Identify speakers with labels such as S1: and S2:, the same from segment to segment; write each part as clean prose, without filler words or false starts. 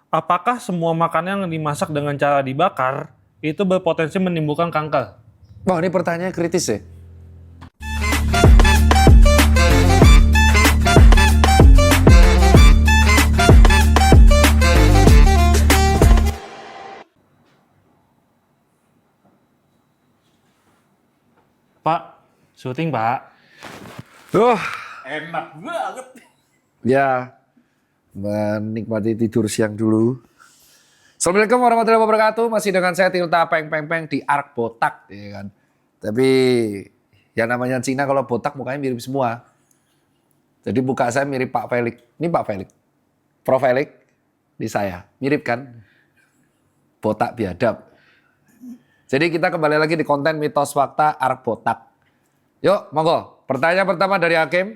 S1: Apakah semua makanan yang dimasak dengan cara dibakar itu berpotensi menimbulkan kanker?
S2: Wah, ini pertanyaan kritis ya.
S1: Pak, syuting Pak.
S3: Enak banget.
S2: Ya, menikmati tidur siang dulu. Assalamualaikum warahmatullahi wabarakatuh. Masih dengan saya Tirta Peng Peng Peng di Ark Botak, ya kan. Tapi ya namanya Cina kalau botak mukanya mirip semua. Jadi muka saya mirip Pak Felix. Ini Pak Felix. Prof Felix di saya. Mirip kan? Botak biadab. Jadi kita kembali lagi di konten mitos fakta Ark Botak. Yuk, monggo. Pertanyaan pertama dari Hakim.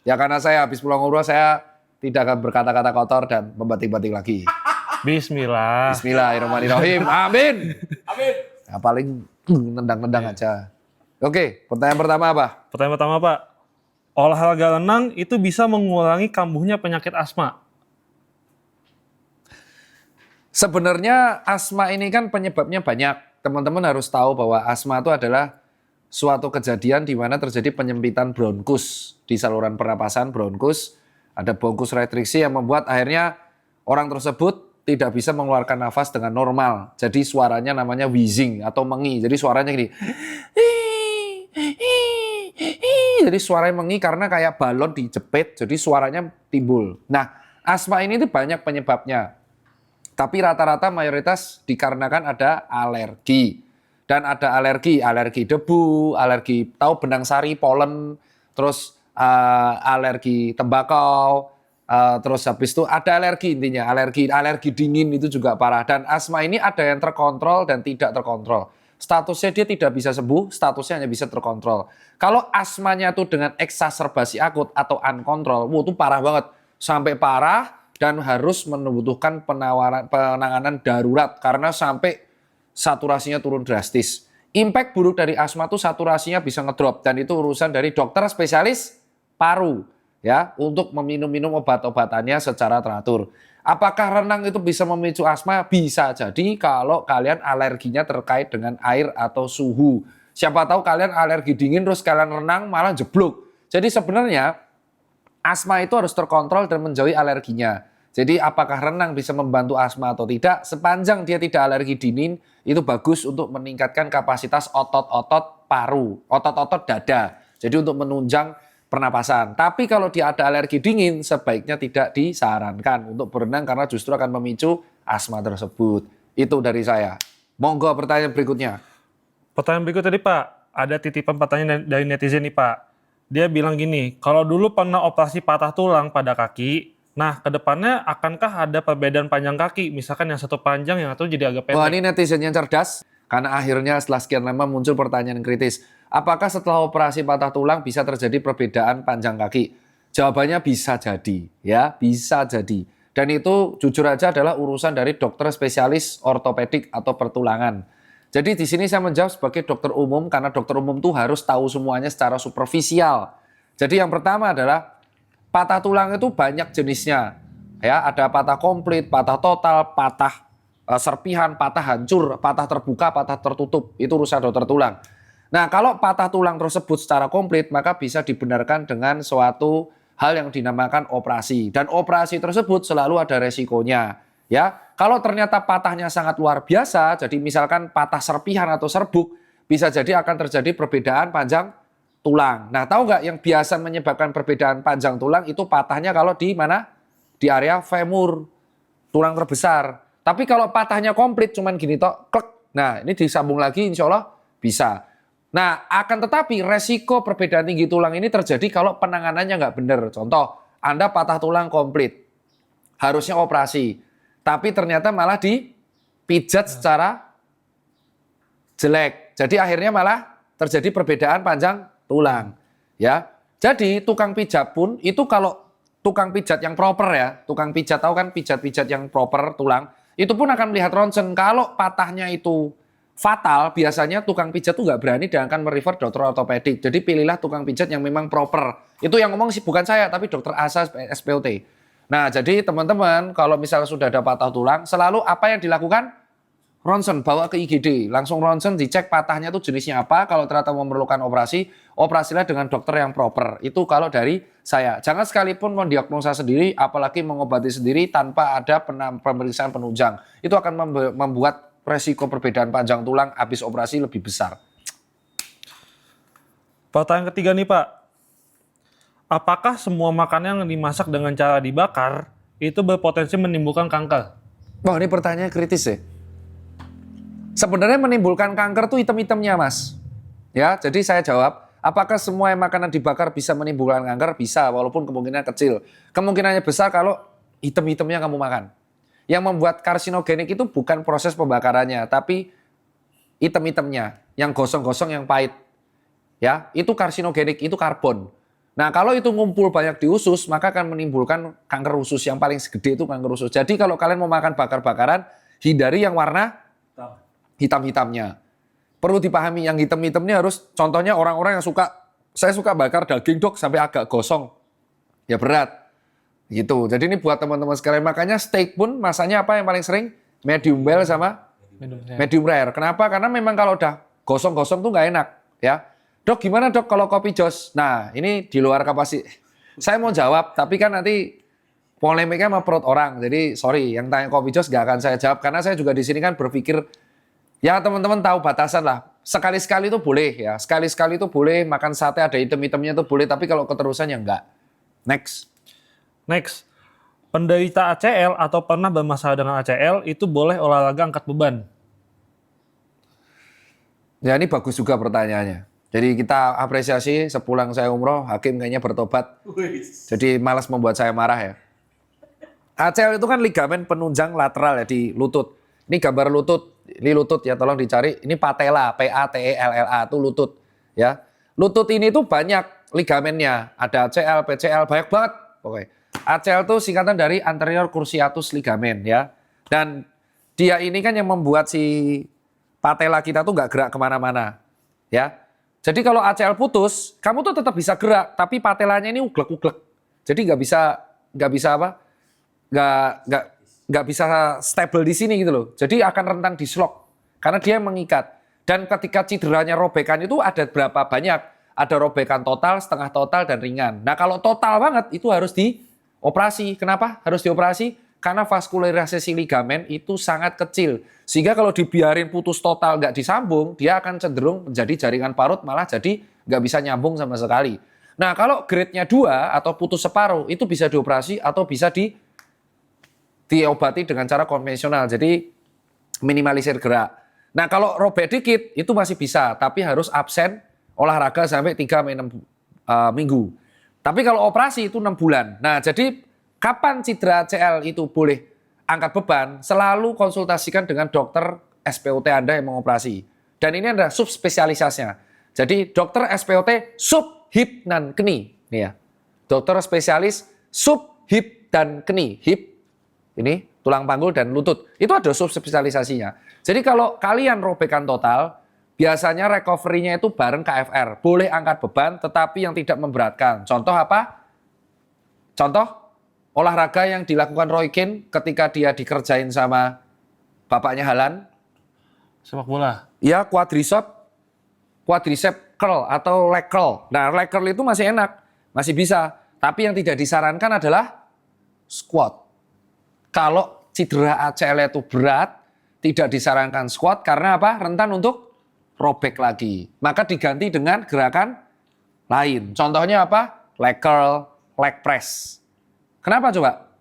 S2: Ya karena saya habis pulang umroh saya tidak akan berkata-kata kotor dan membatik-batik lagi.
S1: Bismillah.
S2: Bismillahirrahmanirrahim. Amin.
S3: Amin.
S2: Ya, paling nendang-nendang aja. Oke, pertanyaan pertama apa?
S1: Pertanyaan pertama Pak. Olahraga renang itu bisa mengurangi kambuhnya penyakit asma.
S2: Sebenarnya asma ini kan penyebabnya banyak. Teman-teman harus tahu bahwa asma itu adalah suatu kejadian di mana terjadi penyempitan bronkus di saluran pernapasan bronkus. Ada bronkus retriksi yang membuat akhirnya orang tersebut tidak bisa mengeluarkan nafas dengan normal. Jadi suaranya namanya wheezing atau mengi. Jadi suaranya gini. Jadi suaranya mengi karena kayak balon dijepit. Jadi suaranya timbul. Nah, asma ini tuh banyak penyebabnya. Tapi rata-rata mayoritas dikarenakan ada alergi. Dan ada alergi debu, alergi tahu benang sari, polen, terus alergi tembakau, terus habis itu ada alergi intinya, alergi dingin itu juga parah. Dan asma ini ada yang terkontrol dan tidak terkontrol. Statusnya dia tidak bisa sembuh, statusnya hanya bisa terkontrol. Kalau asmanya itu dengan eksaserbasi akut atau uncontrol, itu parah banget. Sampai parah dan harus membutuhkan penanganan darurat karena sampai saturasinya turun drastis. Impact buruk dari asma itu saturasinya bisa ngedrop dan itu urusan dari dokter spesialis paru ya untuk meminum obat-obatannya secara teratur. Apakah renang itu bisa memicu asma? Bisa jadi kalau kalian alerginya terkait dengan air atau suhu. Siapa tahu kalian alergi dingin terus kalian renang malah jeblok. Jadi sebenarnya asma itu harus terkontrol dan menjauhi alerginya. Jadi apakah renang bisa membantu asma atau tidak? Sepanjang dia tidak alergi dingin, itu bagus untuk meningkatkan kapasitas otot-otot paru, otot-otot dada. Jadi untuk menunjang pernapasan. Tapi kalau dia ada alergi dingin, sebaiknya tidak disarankan untuk berenang karena justru akan memicu asma tersebut. Itu dari saya. Monggo pertanyaan berikutnya.
S1: Pertanyaan berikut tadi Pak, ada titipan pertanyaan dari netizen nih Pak. Dia bilang gini, kalau dulu pernah operasi patah tulang pada kaki, nah kedepannya akankah ada perbedaan panjang kaki? Misalkan yang satu panjang, yang satu jadi agak pendek.
S2: Wah, ini netizen yang cerdas. Karena akhirnya setelah sekian lama muncul pertanyaan kritis. Apakah setelah operasi patah tulang bisa terjadi perbedaan panjang kaki? Jawabannya bisa jadi, ya, bisa jadi. Dan itu jujur aja adalah urusan dari dokter spesialis ortopedik atau pertulangan. Jadi di sini saya menjawab sebagai dokter umum karena dokter umum tuh harus tahu semuanya secara superficial. Jadi yang pertama adalah patah tulang itu banyak jenisnya. Ya, ada patah komplit, patah total, patah serpihan, patah hancur, patah terbuka, patah tertutup. Itu urusan dokter tulang. Nah, kalau patah tulang tersebut secara komplit, maka bisa dibenarkan dengan suatu hal yang dinamakan operasi. Dan operasi tersebut selalu ada resikonya. Ya, kalau ternyata patahnya sangat luar biasa, jadi misalkan patah serpihan atau serbuk, bisa jadi akan terjadi perbedaan panjang tulang. Nah, tahu nggak yang biasa menyebabkan perbedaan panjang tulang itu patahnya kalau di mana? Di area femur, tulang terbesar. Tapi kalau patahnya komplit cuman gini tok, klek. Nah, ini disambung lagi insya Allah bisa. Nah, akan tetapi resiko perbedaan tinggi tulang ini terjadi kalau penanganannya nggak benar. Contoh, Anda patah tulang komplit, harusnya operasi. Tapi ternyata malah dipijat secara jelek. Jadi akhirnya malah terjadi perbedaan panjang tulang. Ya, jadi tukang pijat pun itu kalau tukang pijat yang proper ya, tukang pijat tahu kan pijat-pijat yang proper tulang, itu pun akan melihat ronsen. Kalau patahnya itu fatal, biasanya tukang pijat tuh nggak berani dan akan merefer dokter ortopedik. Jadi pilihlah tukang pijat yang memang proper. Itu yang ngomong sih bukan saya, tapi dokter ASA SPOT. Nah, jadi teman-teman kalau misalnya sudah ada patah tulang, selalu apa yang dilakukan? Ronsen, bawa ke IGD. Langsung ronsen, dicek patahnya itu jenisnya apa. Kalau ternyata memerlukan operasi, operasilah dengan dokter yang proper. Itu kalau dari saya. Jangan sekalipun mendiagnosa sendiri, apalagi mengobati sendiri tanpa ada pemeriksaan penunjang. Itu akan membuat resiko perbedaan panjang tulang habis operasi lebih besar.
S1: Pertanyaan ketiga nih Pak. Apakah semua makanan yang dimasak dengan cara dibakar itu berpotensi menimbulkan kanker?
S2: Wah, ini pertanyaan kritis ya. Sebenarnya menimbulkan kanker tuh item-itemnya, Mas. Ya, jadi saya jawab, apakah semua yang makanan dibakar bisa menimbulkan kanker? Bisa, walaupun kemungkinan kecil. Kemungkinannya besar kalau item-itemnya kamu makan. Yang membuat karsinogenik itu bukan proses pembakarannya, tapi item-itemnya, yang gosong-gosong, yang pahit. Ya, itu karsinogenik, itu karbon. Nah, kalau itu ngumpul banyak di usus, maka akan menimbulkan kanker usus. Yang paling segede itu kanker usus. Jadi kalau kalian mau makan bakar-bakaran, hindari yang warna hitam-hitamnya. Perlu dipahami yang hitam-hitam ini harus, contohnya orang-orang yang saya suka bakar daging dok sampai agak gosong. Ya berat. Gitu. Jadi ini buat teman-teman sekalian. Makanya steak pun masanya apa yang paling sering? Medium well sama medium rare. Kenapa? Karena memang kalau udah gosong-gosong tuh nggak enak. Ya. Dok gimana dok kalau kopi jos? Nah ini di luar kapasitas. Saya mau jawab, tapi kan nanti polemiknya sama perut orang. Jadi sorry, yang tanya kopi jos nggak akan saya jawab. Karena saya juga di sini kan berpikir, ya teman-teman tahu batasan lah. Sekali-sekali itu boleh ya. Sekali-sekali itu boleh makan sate ada item-itemnya itu boleh. Tapi kalau keterusan ya enggak. Next.
S1: Penderita ACL atau pernah bermasalah dengan ACL itu boleh olahraga angkat beban?
S2: Ya ini bagus juga pertanyaannya. Jadi kita apresiasi sepulang saya umroh, Hakim kayaknya bertobat. Jadi malas membuat saya marah ya. ACL itu kan ligamen penunjang lateral ya di lutut. Ini gambar lutut, ini lutut ya tolong dicari. Ini patella, PATELLA itu lutut ya. Lutut ini tuh banyak ligamennya, ada ACL, PCL banyak banget. Oke. ACL itu singkatan dari anterior cruciatus ligament ya. Dan dia ini kan yang membuat si patella kita tuh nggak gerak kemana-mana ya. Jadi kalau ACL putus, kamu tuh tetap bisa gerak, tapi patelanya ini uglek-uglek. Jadi nggak bisa apa? Nggak bisa stable di sini gitu loh. Jadi akan rentan dislok karena dia mengikat. Dan ketika cederanya robekan itu ada berapa banyak? Ada robekan total, setengah total, dan ringan. Nah kalau total banget itu harus dioperasi. Kenapa harus dioperasi? Karena vaskularisasi ligamen itu sangat kecil. Sehingga kalau dibiarin putus total nggak disambung, dia akan cenderung menjadi jaringan parut, malah jadi nggak bisa nyambung sama sekali. Nah kalau grade-nya 2 atau putus separuh itu bisa dioperasi atau bisa diobati dengan cara konvensional. Jadi minimalisir gerak. Nah kalau robek dikit itu masih bisa, tapi harus absen olahraga sampai 3-6 minggu. Tapi kalau operasi itu 6 bulan. Nah jadi kapan cedera ACL itu boleh angkat beban, selalu konsultasikan dengan dokter SPOT Anda yang mengoperasi. Dan ini adalah subspesialisasinya. Jadi dokter SPOT sub hip dan knie. Nih ya. Dokter spesialis sub hip dan knie. Hip, ini tulang panggul dan lutut. Itu ada subspesialisasinya. Jadi kalau kalian robekan total, biasanya recovery-nya itu bareng KFR. Boleh angkat beban tetapi yang tidak memberatkan. Contoh apa? Contoh olahraga yang dilakukan Roy Keane ketika dia dikerjain sama bapaknya Halan.
S1: Sepak bola.
S2: Ya quadricep curl atau leg curl. Nah leg curl itu masih enak, masih bisa. Tapi yang tidak disarankan adalah squat. Kalau cedera ACL itu berat, tidak disarankan squat karena apa? Rentan untuk robek lagi. Maka diganti dengan gerakan lain. Contohnya apa? Leg curl, leg press. Kenapa coba?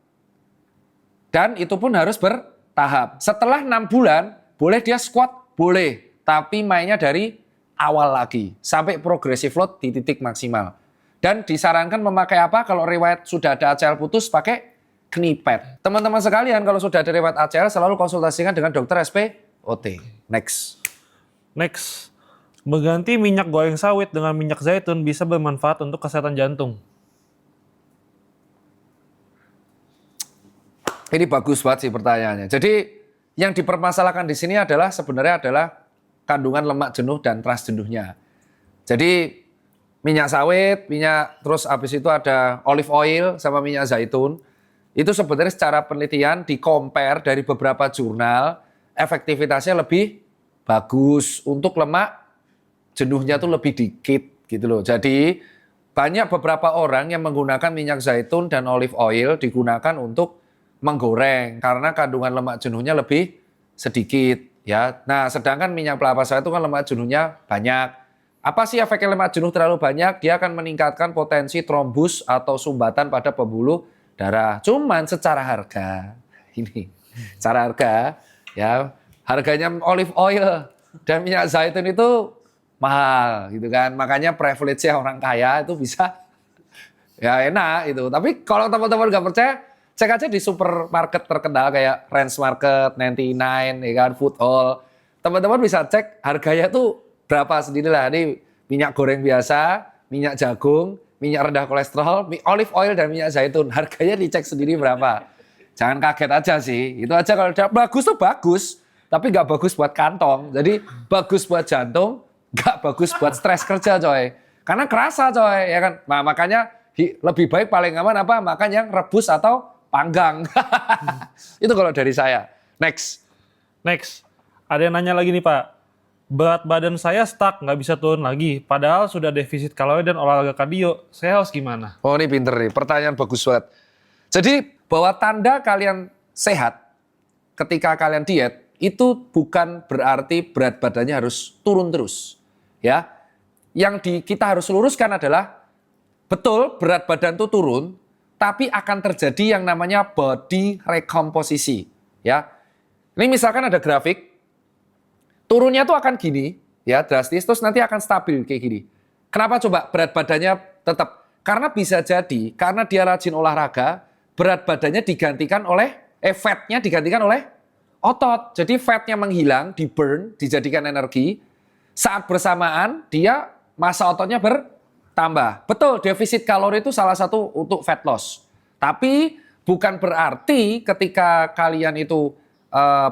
S2: Dan itu pun harus bertahap. Setelah 6 bulan, boleh dia squat? Boleh. Tapi mainnya dari awal lagi. Sampai progressive load di titik maksimal. Dan disarankan memakai apa? Kalau riwayat sudah ada ACL putus, pakai knee pad. Teman-teman sekalian, kalau sudah ada riwayat ACL, selalu konsultasikan dengan dokter SPOT. Next.
S1: Mengganti minyak goreng sawit dengan minyak zaitun bisa bermanfaat untuk kesehatan jantung.
S2: Ini bagus banget sih pertanyaannya. Jadi yang dipermasalahkan di sini adalah sebenarnya adalah kandungan lemak jenuh dan trans jenuhnya. Jadi minyak sawit, terus habis itu ada olive oil sama minyak zaitun. itu sebenarnya secara penelitian di-compare dari beberapa jurnal, efektivitasnya lebih bagus. Untuk lemak, jenuhnya tuh lebih dikit gitu loh. Jadi banyak beberapa orang yang menggunakan minyak zaitun dan olive oil digunakan untuk menggoreng karena kandungan lemak jenuhnya lebih sedikit ya. Nah, sedangkan minyak kelapa sawit itu kan lemak jenuhnya banyak. Apa sih efeknya lemak jenuh terlalu banyak? Dia akan meningkatkan potensi trombus atau sumbatan pada pembuluh darah. Cuman secara harga, ini secara harga ya, harganya olive oil dan minyak zaitun itu mahal gitu kan. Makanya privilege-nya orang kaya itu bisa ya enak itu. Tapi kalau teman-teman nggak percaya, cek aja di supermarket terkenal kayak Ranch Market, 99, ya kan, Food Hall. Teman-teman bisa cek harganya tuh berapa sendirilah. Ini minyak goreng biasa, minyak jagung, minyak rendah kolesterol, olive oil dan minyak zaitun. Harganya dicek sendiri berapa. Jangan kaget aja sih. Itu aja kalau udah bagus tuh bagus, tapi nggak bagus buat kantong. Jadi bagus buat jantung, nggak bagus buat stres kerja coy. Karena kerasa coy, ya kan. Nah, makanya lebih baik paling aman apa? Makan yang rebus atau panggang. Itu kalau dari saya. Next.
S1: Ada yang nanya lagi nih Pak. Berat badan saya stuck, nggak bisa turun lagi. Padahal sudah defisit kalori dan olahraga kardio. Saya harus gimana?
S2: Oh ini pinter nih, pertanyaan bagus banget. Jadi bahwa tanda kalian sehat ketika kalian diet, itu bukan berarti berat badannya harus turun terus. Ya, yang kita harus luruskan adalah, betul berat badan itu turun, tapi akan terjadi yang namanya body recomposition. Ya, ini misalkan ada grafik, turunnya tuh akan gini, ya drastis, terus nanti akan stabil kayak gini. Kenapa coba berat badannya tetap? Karena bisa jadi, karena dia rajin olahraga, berat badannya digantikan oleh, fatnya digantikan oleh otot. Jadi fatnya menghilang, di burn, dijadikan energi. Saat bersamaan, dia massa ototnya bertambah. Betul, defisit kalori itu salah satu untuk fat loss. Tapi bukan berarti ketika kalian itu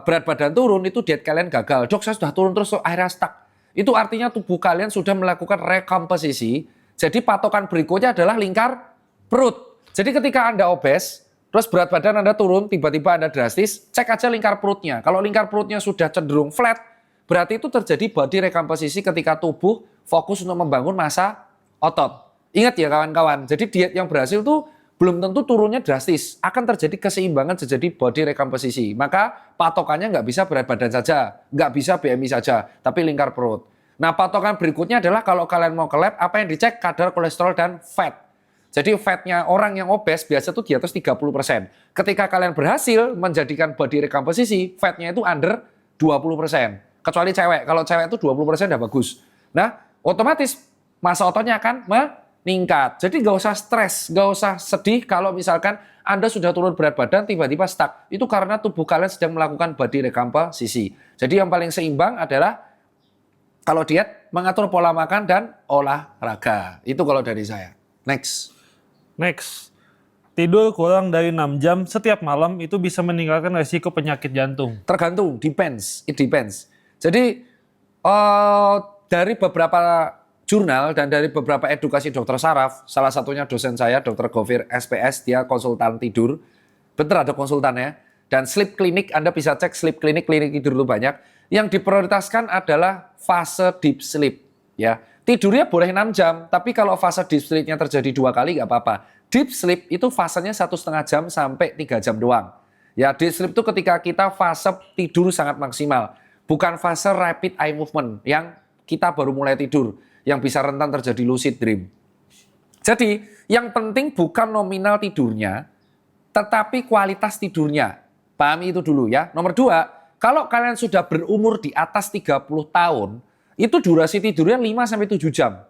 S2: berat badan turun, itu diet kalian gagal. Dok, saya sudah turun terus akhirnya stuck. Itu artinya tubuh kalian sudah melakukan rekomposisi. Jadi patokan berikutnya adalah lingkar perut. Jadi ketika Anda obes, terus berat badan Anda turun, tiba-tiba Anda drastis, cek aja lingkar perutnya. Kalau lingkar perutnya sudah cenderung flat, berarti itu terjadi body recomposition ketika tubuh fokus untuk membangun massa otot. Ingat ya kawan-kawan, jadi diet yang berhasil tuh belum tentu turunnya drastis, akan terjadi keseimbangan, terjadi body recomposition. Maka patokannya nggak bisa berat badan saja, nggak bisa BMI saja, tapi lingkar perut. Nah patokan berikutnya adalah kalau kalian mau ke lab, apa yang dicek? Kadar kolesterol dan fat. Jadi fatnya orang yang obes biasa tuh di atas 30%. Ketika kalian berhasil menjadikan body recomposition, fatnya itu under 20%. Kecuali cewek, kalau cewek itu 20% udah bagus. Nah otomatis massa ototnya akan meningkat. Jadi nggak usah stres, nggak usah sedih kalau misalkan Anda sudah turun berat badan tiba-tiba stuck. Itu karena tubuh kalian sedang melakukan body recomposition. Jadi yang paling seimbang adalah kalau diet mengatur pola makan dan olahraga. Itu kalau dari saya. Next.
S1: Tidur kurang dari 6 jam setiap malam itu bisa meningkatkan resiko penyakit jantung.
S2: Tergantung, depends. It depends. Jadi dari beberapa jurnal dan dari beberapa edukasi dokter saraf, salah satunya dosen saya, Dr. Gofir SPS, dia konsultan tidur. Bener ada konsultannya. Dan sleep clinic, Anda bisa cek sleep clinic, klinik tidur itu banyak. Yang diprioritaskan adalah fase deep sleep. Ya, tidurnya boleh 6 jam, tapi kalau fase deep sleep-nya terjadi 2 kali nggak apa-apa. Deep sleep itu fasenya 1,5 jam sampai 3 jam doang. Ya, deep sleep itu ketika kita fase tidur sangat maksimal. Bukan fase rapid eye movement yang kita baru mulai tidur, yang bisa rentan terjadi lucid dream. Jadi, yang penting bukan nominal tidurnya, tetapi kualitas tidurnya. Pahami itu dulu ya. Nomor 2, kalau kalian sudah berumur di atas 30 tahun, itu durasi tidurnya 5-7 jam.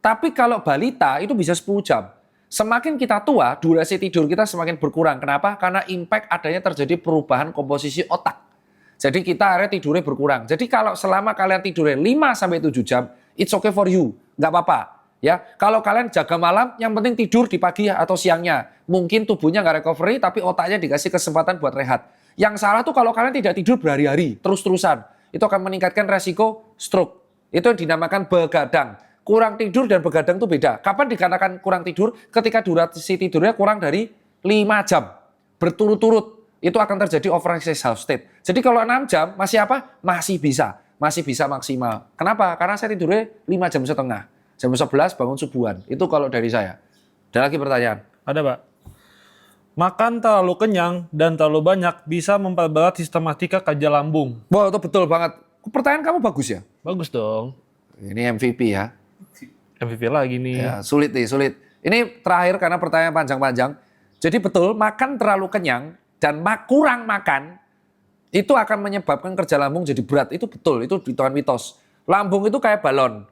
S2: Tapi kalau balita itu bisa 10 jam. Semakin kita tua, durasi tidur kita semakin berkurang. Kenapa? Karena impact adanya terjadi perubahan komposisi otak. Jadi kita akhirnya tidurnya berkurang. Jadi kalau selama kalian tidurnya 5-7 jam, it's okay for you. Nggak apa-apa. Ya, kalau kalian jaga malam, yang penting tidur di pagi atau siangnya. Mungkin tubuhnya nggak recovery, tapi otaknya dikasih kesempatan buat rehat. Yang salah tuh kalau kalian tidak tidur berhari-hari, terus-terusan. Itu akan meningkatkan resiko stroke. Itu yang dinamakan begadang. Kurang tidur dan begadang itu beda. Kapan dikatakan kurang tidur? Ketika durasi tidurnya kurang dari 5 jam. berturut-turut, itu akan terjadi overexercise health state. Jadi kalau 6 jam masih apa? Masih bisa maksimal. Kenapa? Karena saya tidurnya 5 jam setengah. Jam 11 bangun subuhan. Itu kalau dari saya. Ada lagi pertanyaan?
S1: Ada, Pak. Makan terlalu kenyang dan terlalu banyak bisa memperberat sistematika kerja lambung.
S2: Wah, itu betul banget. Pertanyaan kamu bagus ya?
S1: Bagus dong.
S2: Ini MVP ya.
S1: MVP lagi nih.
S2: Ya, sulit nih, sulit. Ini terakhir karena pertanyaan panjang-panjang. Jadi betul, makan terlalu kenyang dan kurang makan, itu akan menyebabkan kerja lambung jadi berat. Itu betul, itu bukan mitos. Lambung itu kayak balon.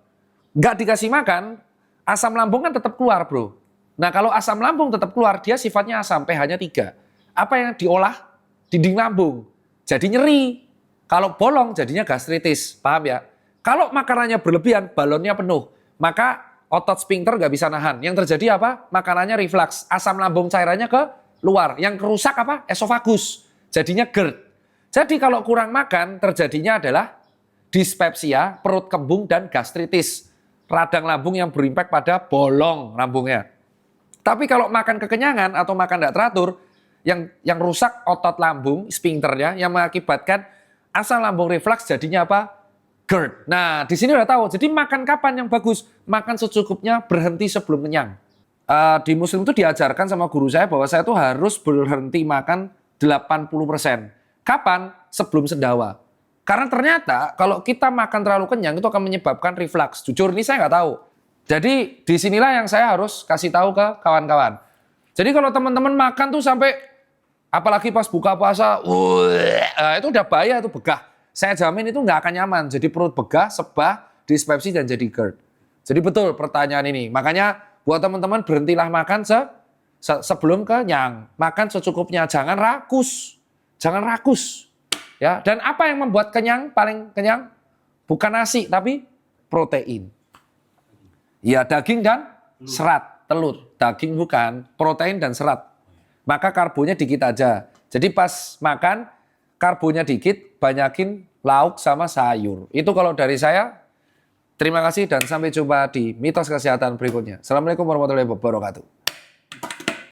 S2: Nggak dikasih makan, asam lambung kan tetap keluar, bro. Nah, kalau asam lambung tetap keluar, dia sifatnya asam, pH-nya 3. Apa yang diolah? Dinding lambung. Jadi nyeri. Kalau bolong, jadinya gastritis. Paham ya? Kalau makanannya berlebihan, balonnya penuh. Maka otot sphincter nggak bisa nahan. Yang terjadi apa? Makanannya reflux. Asam lambung cairannya ke luar. Yang kerusak apa? Esofagus. Jadinya GERD. Jadi kalau kurang makan, terjadinya adalah dispepsia, perut kembung, dan gastritis. Radang lambung yang berimpak pada bolong lambungnya. Tapi kalau makan kekenyangan atau makan tidak teratur, yang rusak otot lambung, sphincternya, yang mengakibatkan asam lambung reflux jadinya apa? GERD. Nah, di sini udah tahu. Jadi makan kapan yang bagus? Makan secukupnya, berhenti sebelum kenyang. Di Muslim itu diajarkan sama guru saya bahwa saya tuh harus berhenti makan 80%. Kapan? Sebelum sendawa. Karena ternyata kalau kita makan terlalu kenyang itu akan menyebabkan reflux. Jujur ini saya nggak tahu. Jadi disinilah yang saya harus kasih tahu ke kawan-kawan. Jadi kalau teman-teman makan tuh sampai, apalagi pas buka puasa, itu udah bahaya, itu begah. Saya jamin itu nggak akan nyaman. Jadi perut begah, sebah, dispepsi, dan jadi GERD. Jadi betul pertanyaan ini. Makanya buat teman-teman berhentilah makan sebelum kenyang. Makan secukupnya, jangan rakus. Jangan rakus. Ya, dan apa yang membuat kenyang, paling kenyang? Bukan nasi, tapi protein. Ya, daging dan serat, telur. Daging bukan, protein dan serat. Maka karbonya dikit aja. Jadi pas makan, karbonya dikit, banyakin lauk sama sayur. Itu kalau dari saya. Terima kasih dan sampai jumpa di Mitos Kesehatan berikutnya. Assalamualaikum warahmatullahi wabarakatuh.